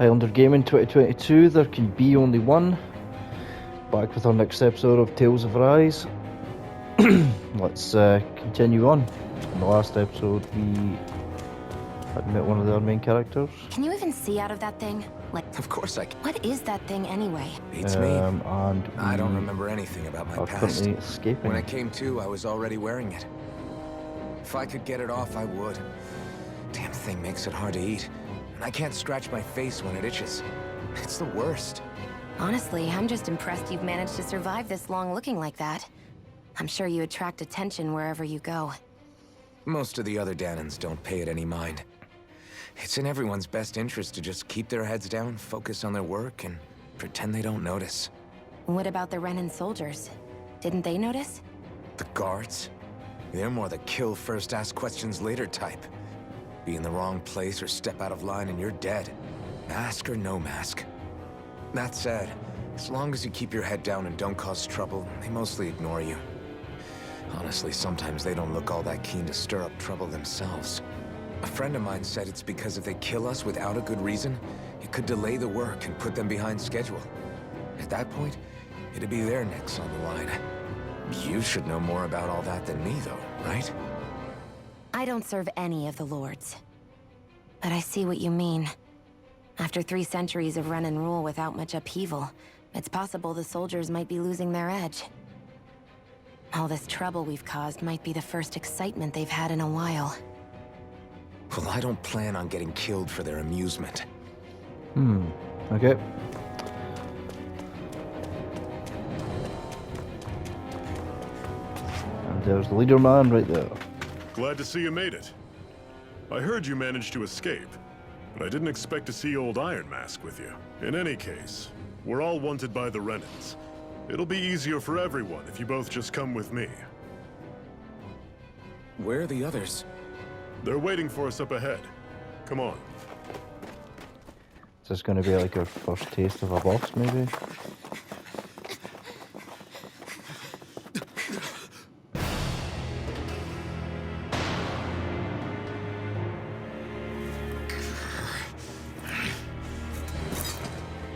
Highlander Gaming 2022, there can be only one. Back with our next episode of Tales of Rise. Let's continue on. In the last episode, we had met one of our main characters. Can you even see out of that thing? Like, Of course I can. what is that thing anyway? Beats me. And I don't remember anything about my are past. currently escaping. When I came to, I was already wearing it. If I could get it off, I would. Damn thing makes it hard to eat. And I can't scratch my face when it itches. It's the worst. Honestly, I'm just impressed you've managed to survive this long looking like that. I'm sure you attract attention wherever you go. Most of the other Danans don't pay it any mind. It's in everyone's best interest to just keep their heads down, focus on their work, and pretend they don't notice. What about the Renan soldiers? Didn't they notice? The guards? They're more the kill first, ask questions later type. Be in the wrong place or step out of line and you're dead. Mask or no mask. That said, as long as you keep your head down and don't cause trouble, they mostly ignore you. Honestly, sometimes they don't look all that keen to stir up trouble themselves. A friend of mine said it's because if they kill us without a good reason, it could delay the work and put them behind schedule. At that point, it'd be their necks on the line. You should know more about all that than me, though, right? I don't serve any of the lords. But I see what you mean. After 3 centuries of Renan rule without much upheaval, it's possible the soldiers might be losing their edge. All this trouble we've caused might be the first excitement they've had in a while. Well, I don't plan on getting killed for their amusement. Okay. And there's the leader man right there. Glad to see you made it. I heard you managed to escape, but I didn't expect to see old Iron Mask with you. In any case, we're all wanted by the Renans. It'll be easier for everyone if you both just come with me. Where are the others? They're waiting for us up ahead. Come on. Is this going to be like our first taste of a boss, maybe?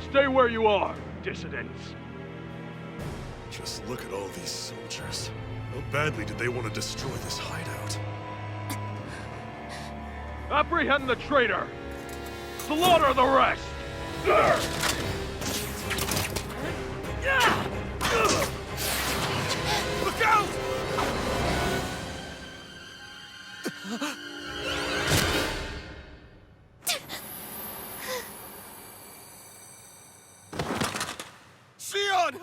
Stay where you are, dissidents. Just look at all these soldiers. How badly did they want to destroy this hideout? Apprehend the traitor! Slaughter the rest! Look out! Sion!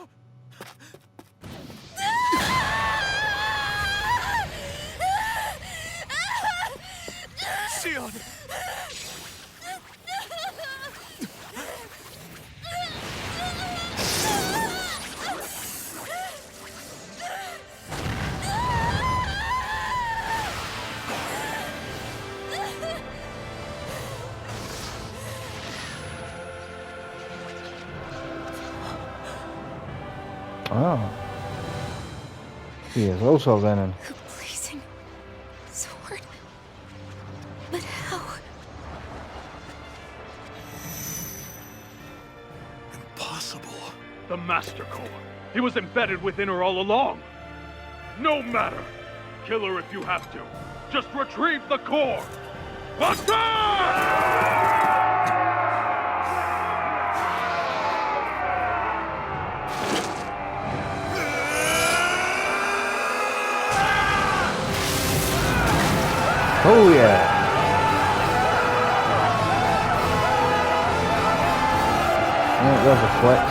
Sion! Ah. He is also Renan. The blazing sword. But how? Impossible. The Master Core. He was embedded within her all along. No matter. Kill her if you have to. Just retrieve the core. Oh yeah. Oh, there's a flex.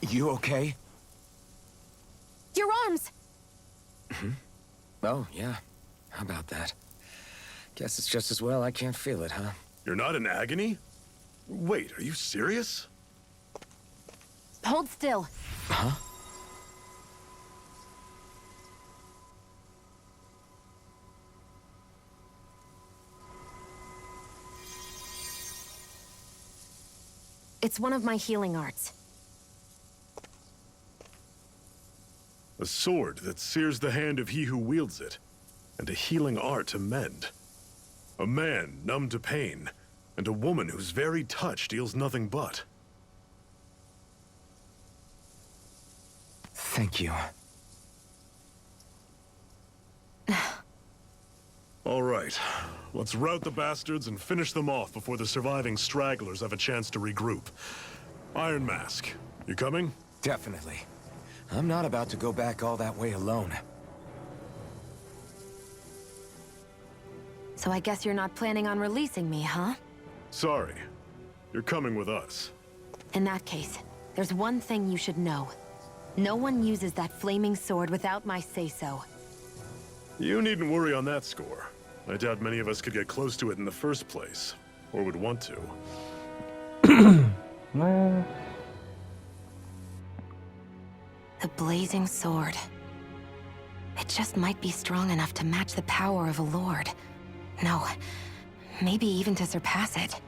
You okay? Your arms! Oh, yeah. How about that? Guess it's just as well I can't feel it, huh? You're not in agony? Wait, are you serious? Hold still. Huh? It's one of my healing arts. A sword that sears the hand of he who wields it, and a healing art to mend. A man numb to pain, and a woman whose very touch deals nothing but. Thank you. All right, let's rout the bastards and finish them off before the surviving stragglers have a chance to regroup. Iron Mask, you coming? Definitely. I'm not about to go back all that way alone. So I guess you're not planning on releasing me, huh? Sorry, you're coming with us. In that case, there's one thing you should know. No one uses that flaming sword without my say-so. You needn't worry on that score. I doubt many of us could get close to it in the first place, or would want to. Well, The blazing sword. It just might be strong enough to match the power of a lord. No, maybe even to surpass it.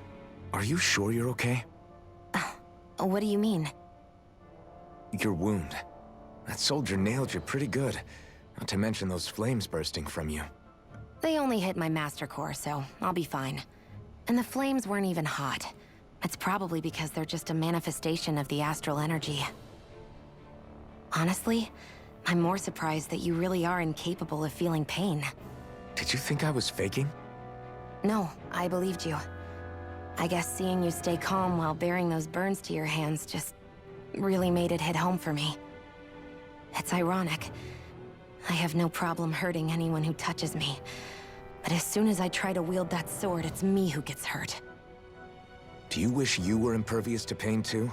Are you sure you're okay? What do you mean? Your wound. That soldier nailed you pretty good. Not to mention those flames bursting from you. They only hit my master core, so I'll be fine. And the flames weren't even hot. It's probably because they're just a manifestation of the astral energy. Honestly, I'm more surprised that you really are incapable of feeling pain. Did you think I was faking? No, I believed you. I guess seeing you stay calm while bearing those burns to your hands just really made it hit home for me. It's ironic. I have no problem hurting anyone who touches me. But as soon as I try to wield that sword, it's me who gets hurt. Do you wish you were impervious to pain too?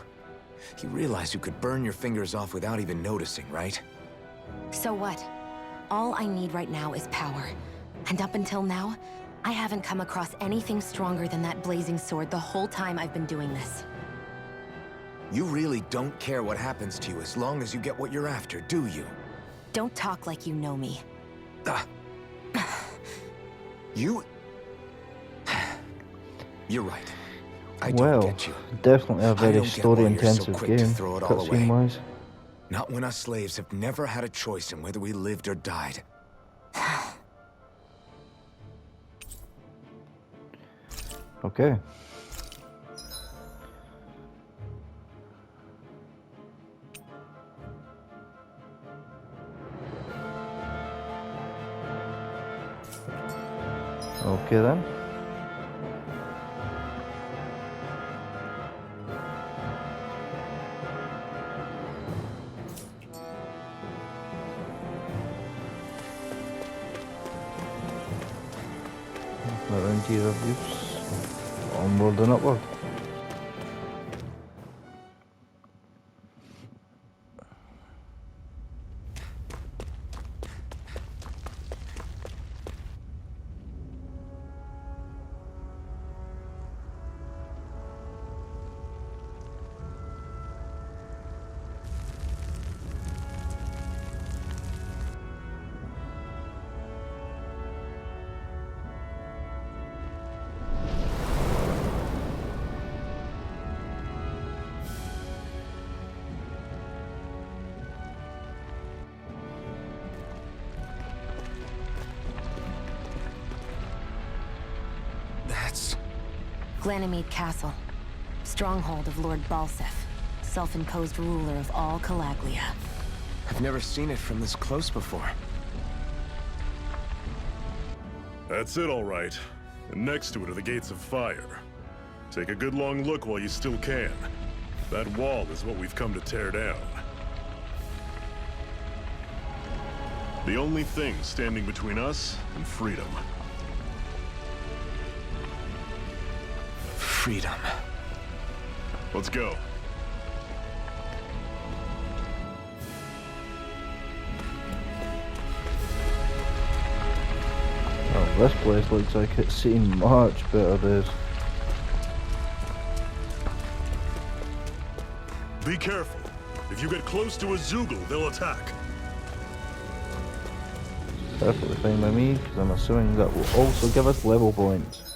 You realize you could burn your fingers off without even noticing, right? So what? All I need right now is power. And up until now, I haven't come across anything stronger than that blazing sword the whole time I've been doing this. You really don't care what happens to you as long as you get what you're after, do you? Don't talk like you know me. Ah. You... You're right. I don't well, get you. definitely a I very don't get why you're so story-intensive quick to game, throw it all away. cutscene-wise. Not when us slaves have never had a choice in whether we lived or died. Okay. Okay then. Around here of use. Onward and upward. That's... Glanimede Castle. Stronghold of Lord Balseph. Self-imposed ruler of all Calaglia. I've never seen it from this close before. That's it, all right. And next to it are the Gates of Fire. Take a good long look while you still can. That wall is what we've come to tear down. The only thing standing between us and freedom. Freedom. Let's go. Oh. This place looks like it's seen much better days. Be careful. If you get close to a Zoogle, they'll attack. Perfectly fine by me, because I'm assuming that will also give us level points.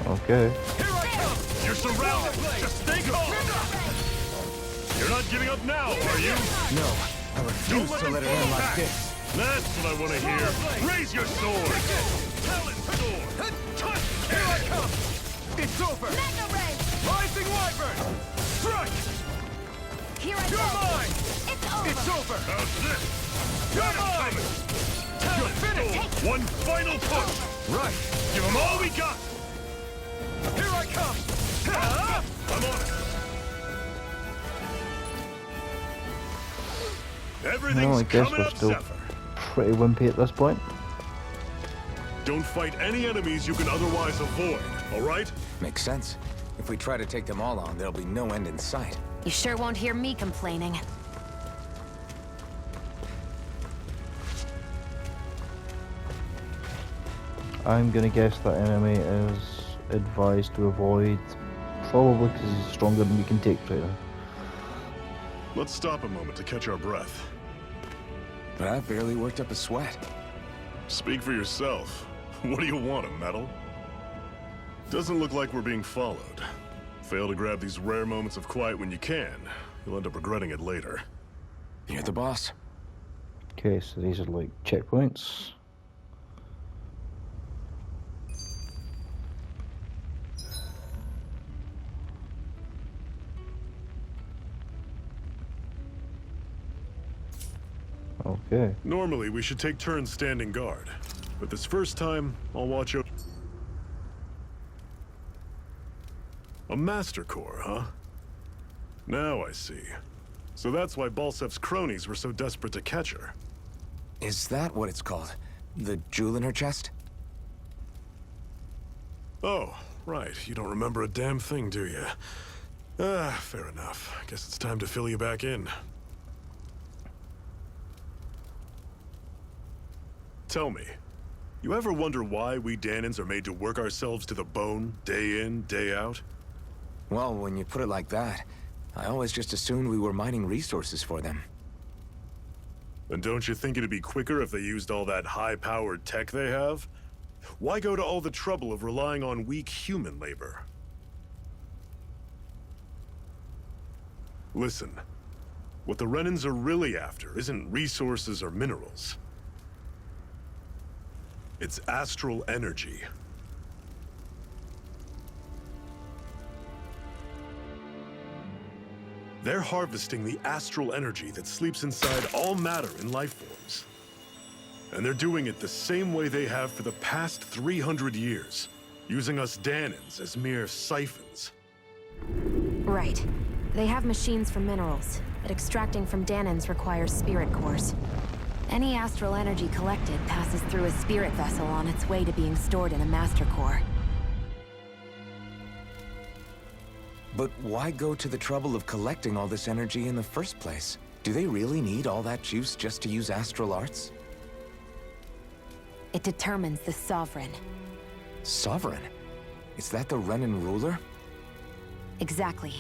Okay. You're surrounded. Just stay calm. You're not giving up now, are you? No, I refuse to let it end like this. That's what I want to hear. Raise your sword. Talon sword. Here I come! It's over! Mega Ray! Rising Wyvern! Strike! Here I You're go! mine! It's over! It's over! How's this? You're mine! Talon finished. sword. One final push. Right! Give them all we got. Here I come! I'm on it. Everything's Well, I guess coming we're up, still Zephyr. pretty wimpy at this point. Don't fight any enemies you can otherwise avoid, all right? Makes sense. If we try to take them all on, there'll be no end in sight. You sure won't hear me complaining. I'm gonna guess that enemy is advised to avoid, probably because he's stronger than we can take right now. Let's stop a moment to catch our breath. But I've barely worked up a sweat. Speak for yourself. What do you want, a medal? Doesn't look like we're being followed. Fail to grab these rare moments of quiet when you can. You'll end up regretting it later. You're the boss. Okay, so these are like checkpoints. Okay. Normally, we should take turns standing guard. But this first time, I'll watch over... A Master Core, huh? Now I see. So that's why Balsef's cronies were so desperate to catch her. Is that what it's called? The jewel in her chest? Oh, right. You don't remember a damn thing, do you? Fair enough. Guess it's time to fill you back in. Tell me, you ever wonder why we Dahnans are made to work ourselves to the bone, day in, day out? Well, when you put it like that, I always just assumed we were mining resources for them. And don't you think it'd be quicker if they used all that high-powered tech they have? Why go to all the trouble of relying on weak human labor? Listen, what the Renans are really after isn't resources or minerals. It's astral energy. They're harvesting the astral energy that sleeps inside all matter in life forms. And they're doing it the same way they have for the past 300 years, using us Dahnans as mere siphons. Right. They have machines for minerals, but extracting from Dahnans requires spirit cores. Any astral energy collected passes through a spirit vessel on its way to being stored in a master core. But why go to the trouble of collecting all this energy in the first place? Do they really need all that juice just to use astral arts? It determines the Sovereign. Sovereign? Is that the Renan ruler? Exactly.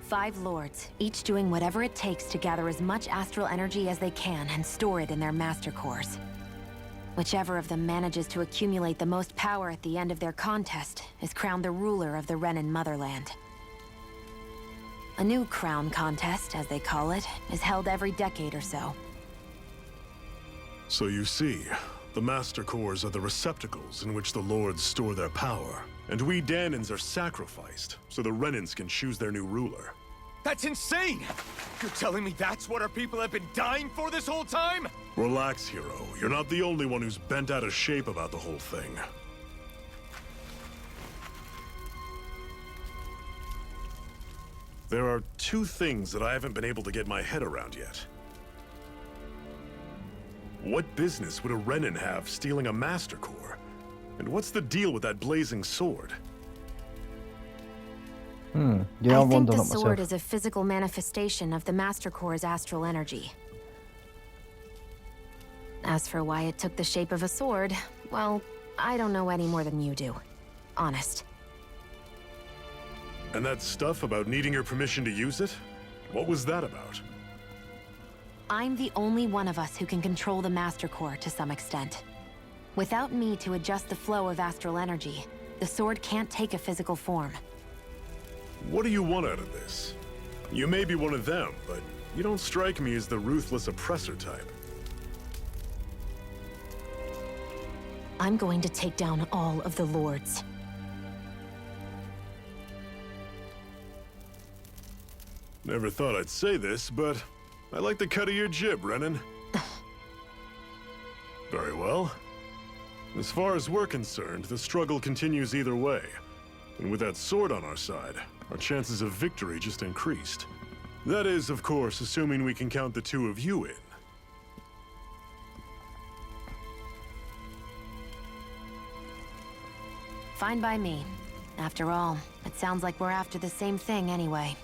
5 lords, each doing whatever it takes to gather as much astral energy as they can and store it in their master cores. Whichever of them manages to accumulate the most power at the end of their contest is crowned the ruler of the Renan motherland. A new crown contest, as they call it, is held every decade or so. So you see, the Master Cores are the receptacles in which the Lords store their power. And we Dahnans are sacrificed, so the Renans can choose their new ruler. That's insane! You're telling me that's what our people have been dying for this whole time? Relax, hero. You're not the only one who's bent out of shape about the whole thing. There are 2 things that I haven't been able to get my head around yet. What business would a Renan have stealing a Master Core? And what's the deal with that blazing sword? Yeah, I I'm think wondering the it myself. sword is a physical manifestation of the Master Core's astral energy. As for why it took the shape of a sword, well, I don't know any more than you do. Honest. And that stuff about needing your permission to use it? What was that about? I'm the only one of us who can control the Master Core to some extent. Without me to adjust the flow of astral energy, the sword can't take a physical form. What do you want out of this? You may be one of them, but you don't strike me as the ruthless oppressor type. I'm going to take down all of the Lords. Never thought I'd say this, but I like the cut of your jib, Renan. Very well. As far as we're concerned, the struggle continues either way. And with that sword on our side, our chances of victory just increased. That is, of course, assuming we can count the two of you in. Fine by me. After all, it sounds like we're after the same thing anyway.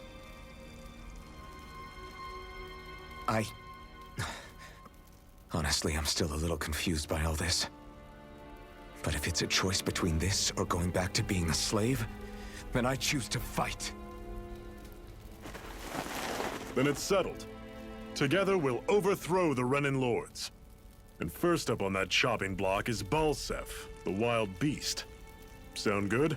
Honestly, I'm still a little confused by all this. But if it's a choice between this or going back to being a slave, then I choose to fight. Then it's settled. Together we'll overthrow the Renan Lords. And first up on that chopping block is Balseph, the wild beast. Sound good?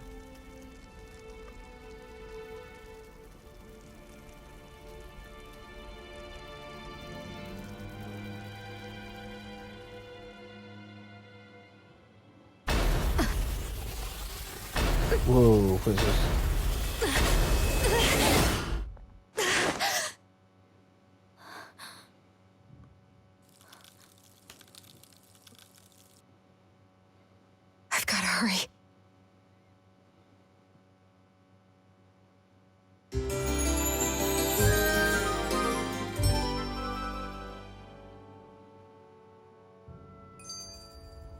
Whoa, what is this? I've gotta hurry.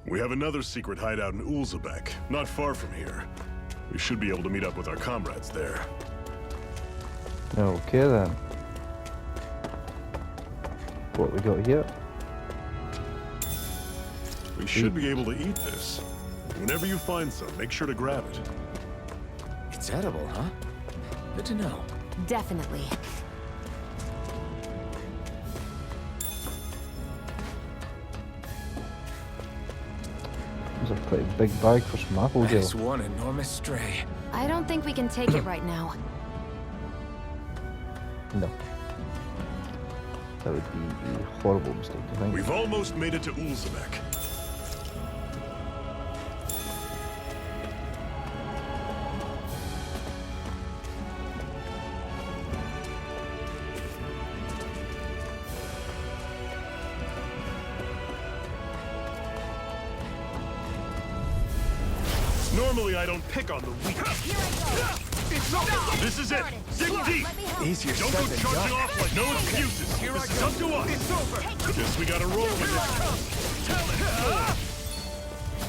We have another secret hideout in Ulzebek, not far from here. We should be able to meet up with our comrades there. Okay then. What we got here? We should be able to eat this. Whenever you find some, make sure to grab it. It's edible, huh? Good to know. Definitely. It's a pretty big bag for some apple gel. That's one enormous stray. I don't think we can take it right now. No. That would be a horrible mistake, I think. We've almost made it to Ulzebek. Normally I don't pick on the weak. This is it! Dig deep! Easier Don't said go than charging done. off like no excuses! This is up to us! It's over! Guess we gotta roll with it.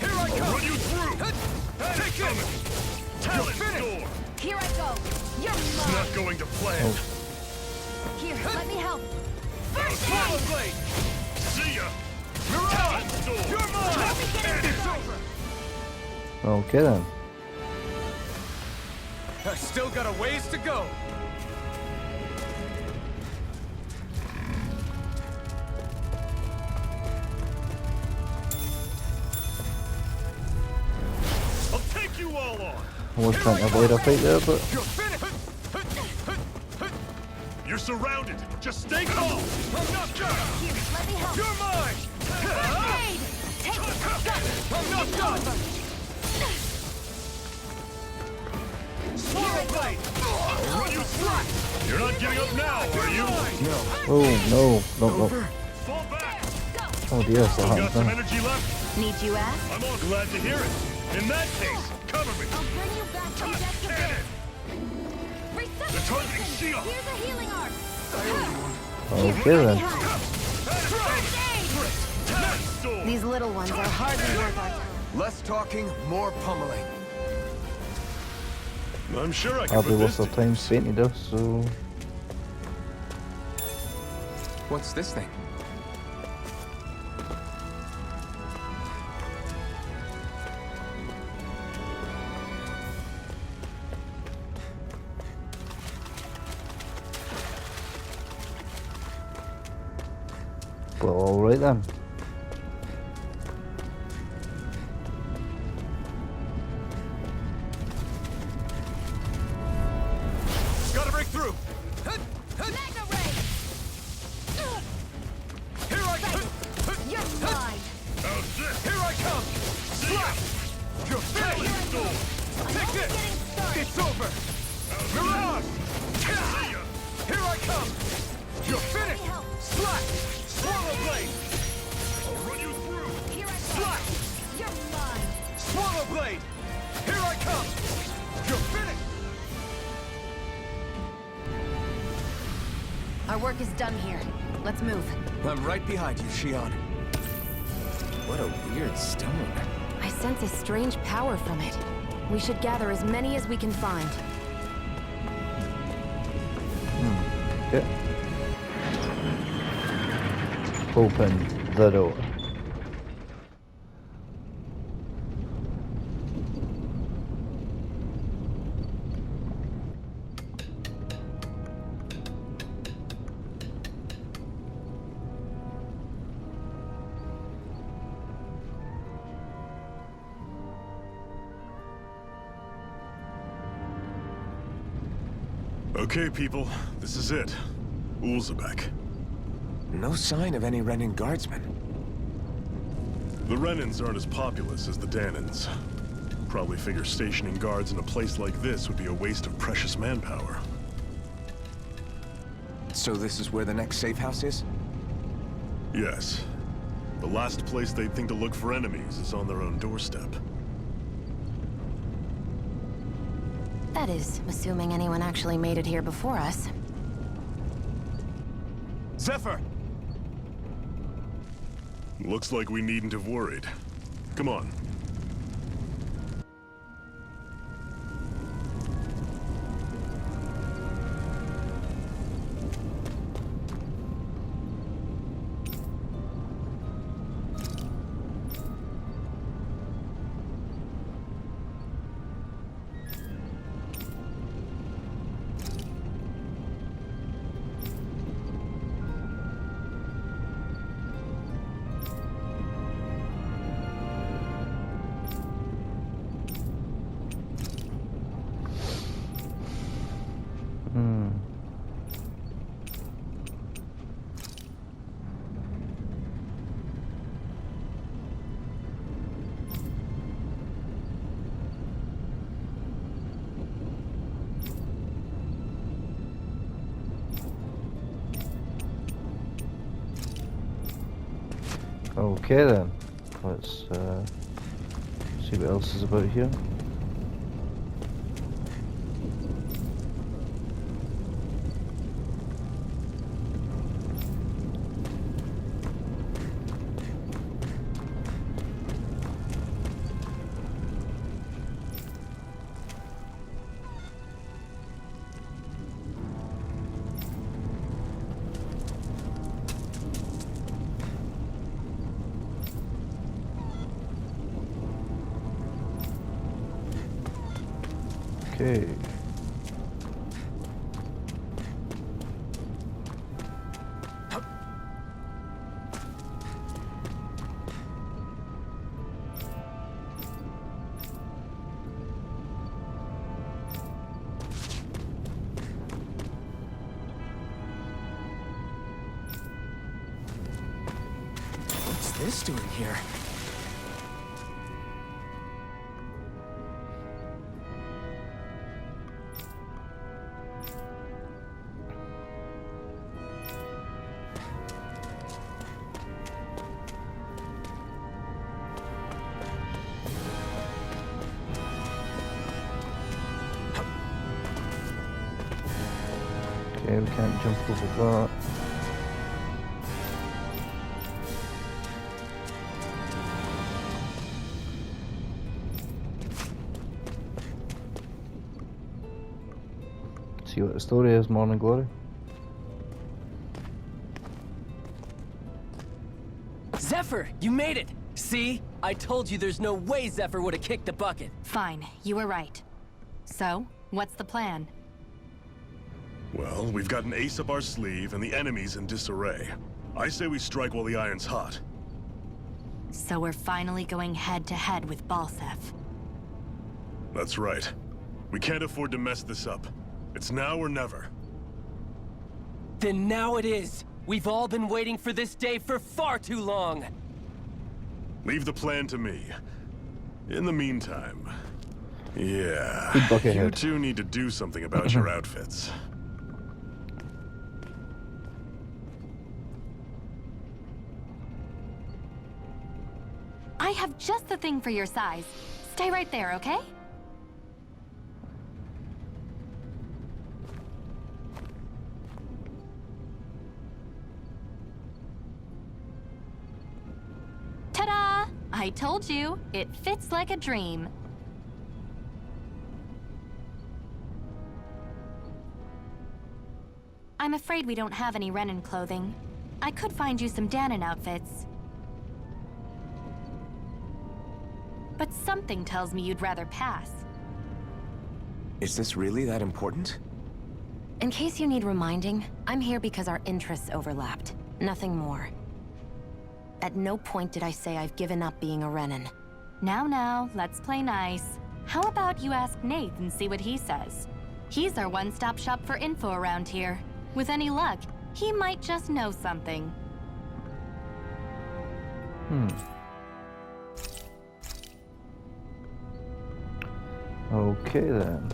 Here I I'll come! run you through! Take it! Talent finished. door! Here I go. You're It's mine. not going to plan. Here, let me help. Swallow blade! See ya! Mirage! Talent door! You're mine! It's over! Okay then. I still got a ways to go. I'll take you all on! I was trying to avoid a fight there, but You're finished! You're surrounded! Just stay calm! I'm not done! Here, let me help. You're mine! Blade! Take it. Got it. I'm not done! Swallow blade! I'll run you through! You're not giving up now, are you? oh no, no. Fall back! Oh dear, so Got happened some then. energy left? Need you ask? I'm all glad to hear it. In that case, cover me! I'll bring you back from death to Cannon! Resuscitation. They're targeting Shield! Here's a healing arc. Okay then. Talent door! These little ones are hardly worth our time. Less talking, more pummeling. I'm sure I can Hardly put worth this our to time use. spent, he does, so... What's this thing? Well, alright then. Gotta break through! Magna Ray! Here I come! You're mine! How's this? Here I come! Slap! You're finished! Take this! It's over! Mirage! Here I come! You're finished! Slap! Swallow blade! I'll run you through. Here I Slap! You're mine! Swallow blade! Here I come! You're finished! Our work is done here. Let's move. I'm right behind you, Shion. What a weird stone. I sense a strange power from it. We should gather as many as we can find. Okay. Open the door. Okay, people, this is it. Ulzebek. No sign of any Renin guardsmen. The Renins aren't as populous as the Danins. Probably figure stationing guards in a place like this would be a waste of precious manpower. So this is where the next safe house is? Yes. The last place they'd think to look for enemies is on their own doorstep. That is, assuming anyone actually made it here before us. Zephyr! Looks like we needn't have worried. Come on. Okay then, let's see what else is about here. Okay. What's this doing here? Okay, we can't jump over that. See what the story is, Morning Glory. Zephyr, you made it! See? I told you there's no way Zephyr would have kicked the bucket. Fine, you were right. So, what's the plan? Well, we've got an ace up our sleeve and the enemy's in disarray. I say we strike while the iron's hot. So we're finally going head-to-head with Balseph. That's right. We can't afford to mess this up. It's now or never. Then now it is! We've all been waiting for this day for far too long! Leave the plan to me. In the meantime... Yeah... Good bucket You head. two need to do something about your outfits. I have just the thing for your size. Stay right there, okay? Ta-da! I told you, it fits like a dream. I'm afraid we don't have any Renan clothing. I could find you some Danon outfits. But something tells me you'd rather pass. Is this really that important? In case you need reminding, I'm here because our interests overlapped. Nothing more. At no point did I say I've given up being a Renan. Now, let's play nice. How about you ask Nath and see what he says? He's our one-stop shop for info around here. With any luck, he might just know something. Okay then.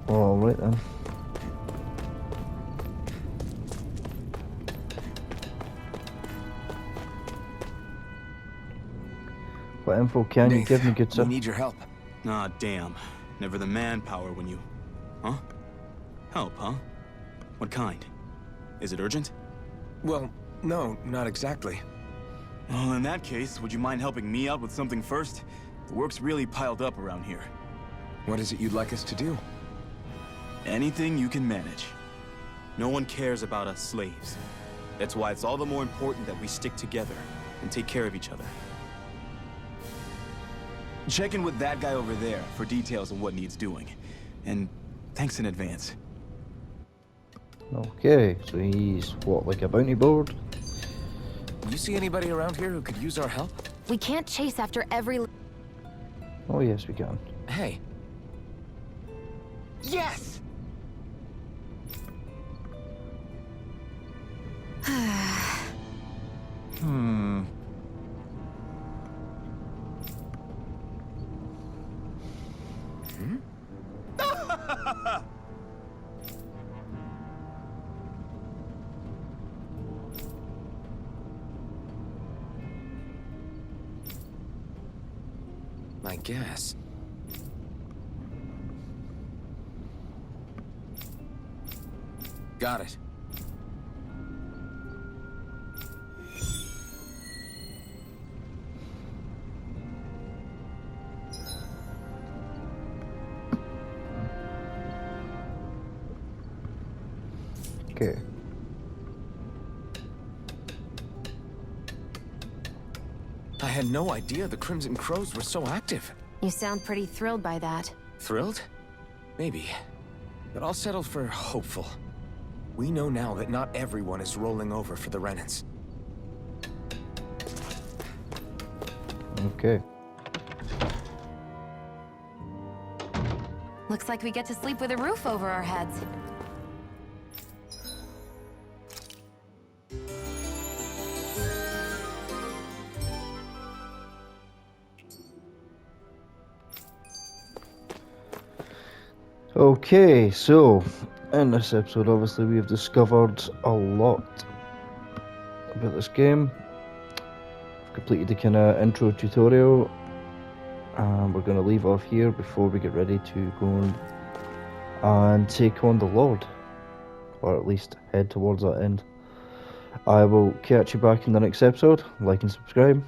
Alright then. What info can you Nath, give me, good sir? we need your help. Ah, damn. Never the manpower when you... Huh? Help, huh? What kind? Is it urgent? Well, no, not exactly. Well, in that case, would you mind helping me out with something first? The work's really piled up around here. What is it you'd like us to do? Anything you can manage. No one cares about us slaves. That's why it's all the more important that we stick together and take care of each other. Check in with that guy over there for details on what needs doing. And thanks in advance. Okay, so he's what, like a bounty board? You see anybody around here who could use our help? We can't chase after every... Oh yes, we can. Hey. Yes! I guess. Got it. Okay. I had no idea the Crimson Crows were so active. You sound pretty thrilled by that. Thrilled? Maybe. But I'll settle for hopeful. We know now that not everyone is rolling over for the Renans. Okay. Looks like we get to sleep with a roof over our heads. Okay, so in this episode, obviously, we have discovered a lot about this game. We've completed the kind of intro tutorial, and we're going to leave off here before we get ready to go and take on the Lord, or at least head towards that end. I will catch you back in the next episode. Like and subscribe.